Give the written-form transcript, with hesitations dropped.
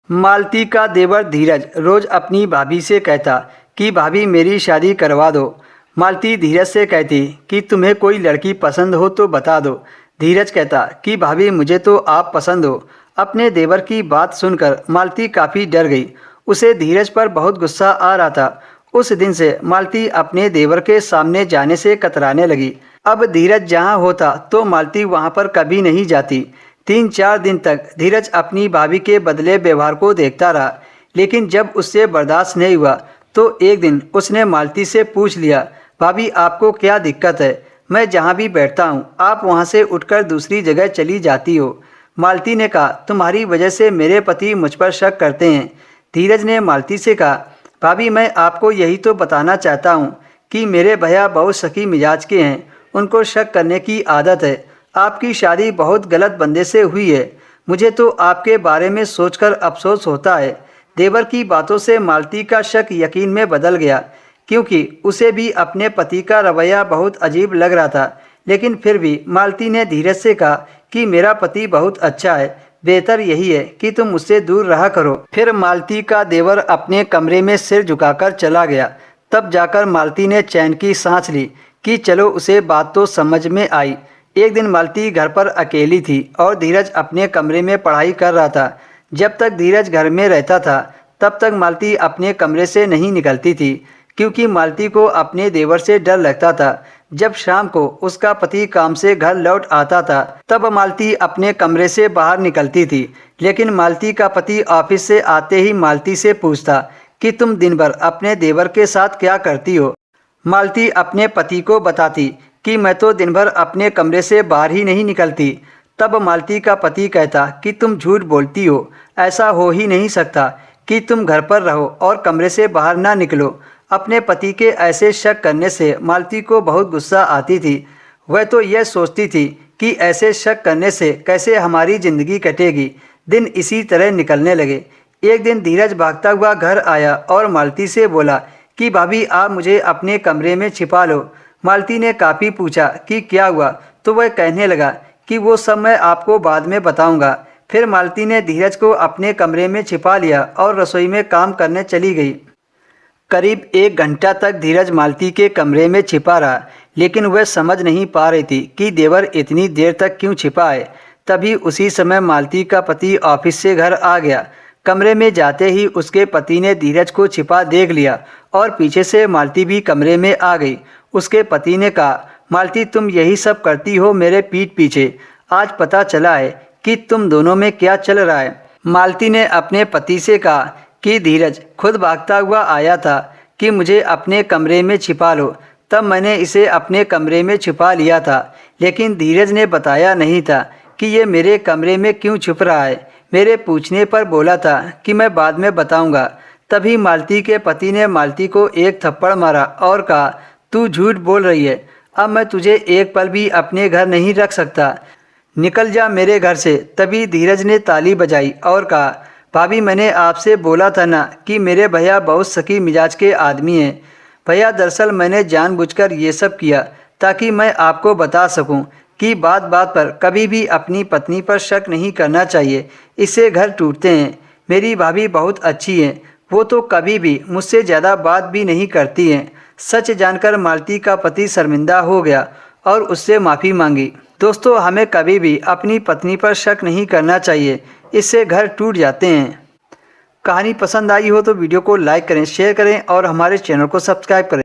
मालती का देवर धीरज रोज अपनी भाभी से कहता कि भाभी मेरी शादी करवा दो। मालती धीरज से कहती कि तुम्हें कोई लड़की पसंद हो तो बता दो। धीरज कहता कि भाभी मुझे तो आप पसंद हो। अपने देवर की बात सुनकर मालती काफ़ी डर गई। उसे धीरज पर बहुत गुस्सा आ रहा था। उस दिन से मालती अपने देवर के सामने जाने से कतराने लगी। अब धीरज जहाँ होता तो मालती वहाँ पर कभी नहीं जाती। 3-4 दिन तक धीरज अपनी भाभी के बदले व्यवहार को देखता रहा, लेकिन जब उससे बर्दाश्त नहीं हुआ तो एक दिन उसने मालती से पूछ लिया, भाभी आपको क्या दिक्कत है? मैं जहाँ भी बैठता हूँ आप वहाँ से उठकर दूसरी जगह चली जाती हो। मालती ने कहा, तुम्हारी वजह से मेरे पति मुझ पर शक करते हैं। धीरज ने मालती से कहा, भाभी मैं आपको यही तो बताना चाहता हूँ कि मेरे भैया बहुत शकी मिजाज के हैं, उनको शक करने की आदत है। आपकी शादी बहुत गलत बंदे से हुई है। मुझे तो आपके बारे में सोचकर अफसोस होता है। देवर की बातों से मालती का शक यकीन में बदल गया, क्योंकि उसे भी अपने पति का रवैया बहुत अजीब लग रहा था। लेकिन फिर भी मालती ने धीरज से कहा कि मेरा पति बहुत अच्छा है, बेहतर यही है कि तुम मुझसे दूर रहा करो। फिर मालती का देवर अपने कमरे में सिर झुकाकर चला गया। तब जाकर मालती ने चैन की सांस ली कि चलो उसे बात तो समझ में आई। एक दिन मालती घर पर अकेली थी और धीरज अपने कमरे में पढ़ाई कर रहा था। जब तक धीरज घर में रहता था तब तक मालती अपने कमरे से नहीं निकलती थी, क्योंकि मालती को अपने देवर से डर लगता था। जब शाम को उसका पति काम से घर लौट आता था तब मालती अपने कमरे से बाहर निकलती थी, लेकिन मालती का पति ऑफिस से आते ही मालती से पूछता कि तुम दिन भर अपने देवर के साथ क्या करती हो। मालती अपने पति को बताती कि मैं तो दिन भर अपने कमरे से बाहर ही नहीं निकलती। तब मालती का पति कहता कि तुम झूठ बोलती हो, ऐसा हो ही नहीं सकता कि तुम घर पर रहो और कमरे से बाहर ना निकलो। अपने पति के ऐसे शक करने से मालती को बहुत गुस्सा आती थी। वह तो यह सोचती थी कि ऐसे शक करने से कैसे हमारी ज़िंदगी कटेगी। दिन इसी तरह निकलने लगे। एक दिन धीरज भागता हुआ घर आया और मालती से बोला कि भाभी आप मुझे अपने कमरे में छिपा लो। मालती ने काफ़ी पूछा कि क्या हुआ, तो वह कहने लगा कि वो सब मैं आपको बाद में बताऊंगा। फिर मालती ने धीरज को अपने कमरे में छिपा लिया और रसोई में काम करने चली गई। करीब 1 घंटा तक धीरज मालती के कमरे में छिपा रहा, लेकिन वह समझ नहीं पा रही थी कि देवर इतनी देर तक क्यों छिपा है। तभी उसी समय मालती का पति ऑफिस से घर आ गया। कमरे में जाते ही उसके पति ने धीरज को छिपा देख लिया और पीछे से मालती भी कमरे में आ गई। उसके पति ने कहा, मालती तुम यही सब करती हो मेरे पीठ पीछे, आज पता चला है कि तुम दोनों में क्या चल रहा है। मालती ने अपने पति से कहा कि धीरज खुद भागता हुआ आया था कि मुझे अपने कमरे में छिपा लो, तब मैंने इसे अपने कमरे में छिपा लिया था। लेकिन धीरज ने बताया नहीं था कि ये मेरे कमरे में क्यों छुप रहा है। मेरे पूछने पर बोला था कि मैं बाद में बताऊंगा। तभी मालती के पति ने मालती को एक थप्पड़ मारा और कहा, तू झूठ बोल रही है, अब मैं तुझे एक पल भी अपने घर नहीं रख सकता, निकल जा मेरे घर से। तभी धीरज ने ताली बजाई और कहा, भाभी मैंने आपसे बोला था ना कि मेरे भैया बहुत शकी मिजाज के आदमी हैं। भैया दरअसल मैंने जानबूझकर ये सब किया ताकि मैं आपको बता सकूं कि बात बात पर कभी भी अपनी पत्नी पर शक नहीं करना चाहिए, इससे घर टूटते हैं। मेरी भाभी बहुत अच्छी हैं, वो तो कभी भी मुझसे ज़्यादा बात भी नहीं करती हैं। सच जानकर मालती का पति शर्मिंदा हो गया और उससे माफ़ी मांगी। दोस्तों हमें कभी भी अपनी पत्नी पर शक नहीं करना चाहिए, इससे घर टूट जाते हैं। कहानी पसंद आई हो तो वीडियो को लाइक करें, शेयर करें और हमारे चैनल को सब्सक्राइब करें।